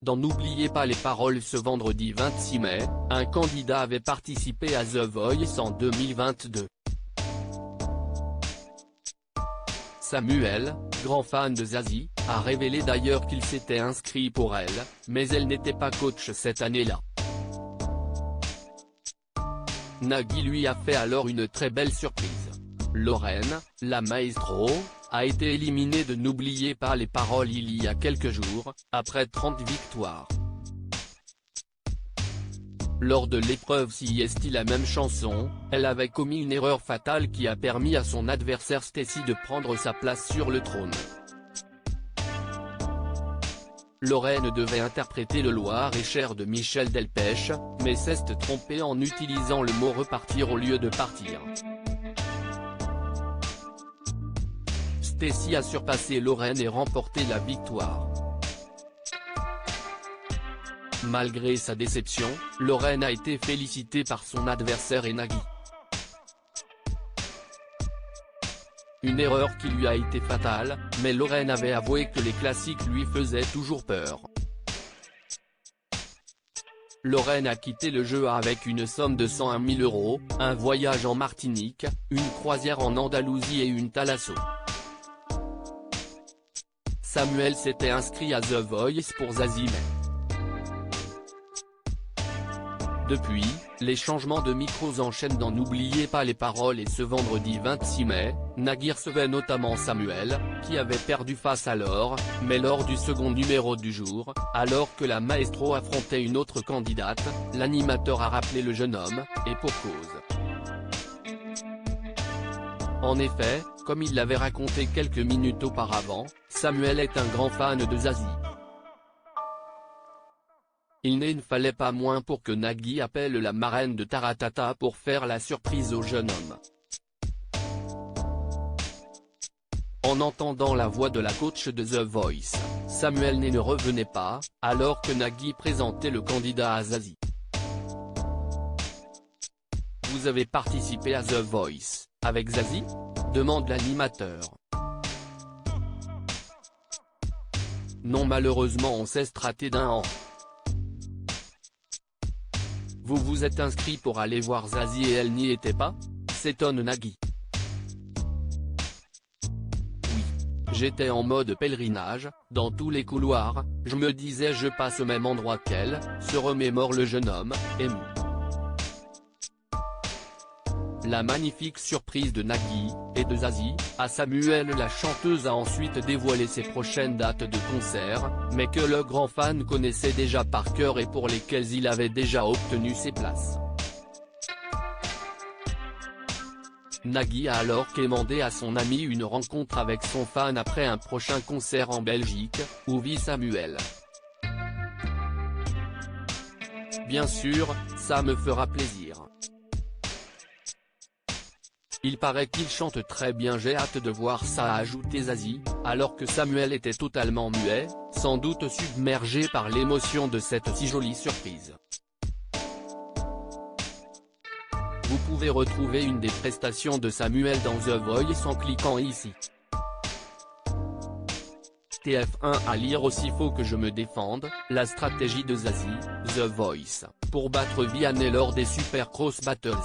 Dans N'oubliez pas les paroles ce vendredi 26 mai, un candidat avait participé à The Voice en 2022. Samuel, grand fan de Zazie, a révélé d'ailleurs qu'il s'était inscrit pour elle, mais elle n'était pas coach cette année-là. Nagui lui a fait alors une très belle surprise. Lorraine, la maestro, a été éliminée de N'oubliez pas les paroles il y a quelques jours, après 30 victoires. Lors de l'épreuve CIST la même chanson, elle avait commis une erreur fatale qui a permis à son adversaire Stacy de prendre sa place sur le trône. Lorraine devait interpréter le Loir-et-Cher de Michel Delpech, mais s'est trompée en utilisant le mot repartir au lieu de partir. Stacy a surpassé Lorraine et remporté la victoire. Malgré sa déception, Lorraine a été félicitée par son adversaire et Nagui. Une erreur qui lui a été fatale, mais Lorraine avait avoué que les classiques lui faisaient toujours peur. Lorraine a quitté le jeu avec une somme de 101 000 €, un voyage en Martinique, une croisière en Andalousie et une thalasso. Samuel s'était inscrit à The Voice pour Zazie mais depuis, les changements de micros enchaînent dans N'oubliez pas les paroles et ce vendredi 26 mai, Nagui recevait notamment Samuel, qui avait perdu face à Laure, mais lors du second numéro du jour, alors que la maestro affrontait une autre candidate, l'animateur a rappelé le jeune homme, et pour cause. En effet, comme il l'avait raconté quelques minutes auparavant, Samuel est un grand fan de Zazie. Il ne fallait pas moins pour que Nagui appelle la marraine de Taratata pour faire la surprise au jeune homme. En entendant la voix de la coach de The Voice, Samuel ne revenait pas, alors que Nagui présentait le candidat à Zazie. Vous avez participé à The Voice, avec Zazie ? Demande l'animateur. Non, malheureusement on s'est raté d'un an. Vous vous êtes inscrit pour aller voir Zazie et elle n'y était pas ? S'étonne Nagui. Oui. J'étais en mode pèlerinage, dans tous les couloirs, je me disais je passe au même endroit qu'elle, se remémore le jeune homme, ému. La magnifique surprise de Nagui, et de Zazie, à Samuel la chanteuse a ensuite dévoilé ses prochaines dates de concert, mais que le grand fan connaissait déjà par cœur et pour lesquelles il avait déjà obtenu ses places. Nagui a alors demandé à son ami une rencontre avec son fan après un prochain concert en Belgique, où vit Samuel. Bien sûr, ça me fera plaisir. Il paraît qu'il chante très bien, j'ai hâte de voir ça, a ajouté Zazie, alors que Samuel était totalement muet, sans doute submergé par l'émotion de cette si jolie surprise. Vous pouvez retrouver une des prestations de Samuel dans The Voice en cliquant ici. TF1 à lire aussi. Faut que je me défende, la stratégie de Zazie, The Voice, pour battre Vianney lors des Super Cross Battles.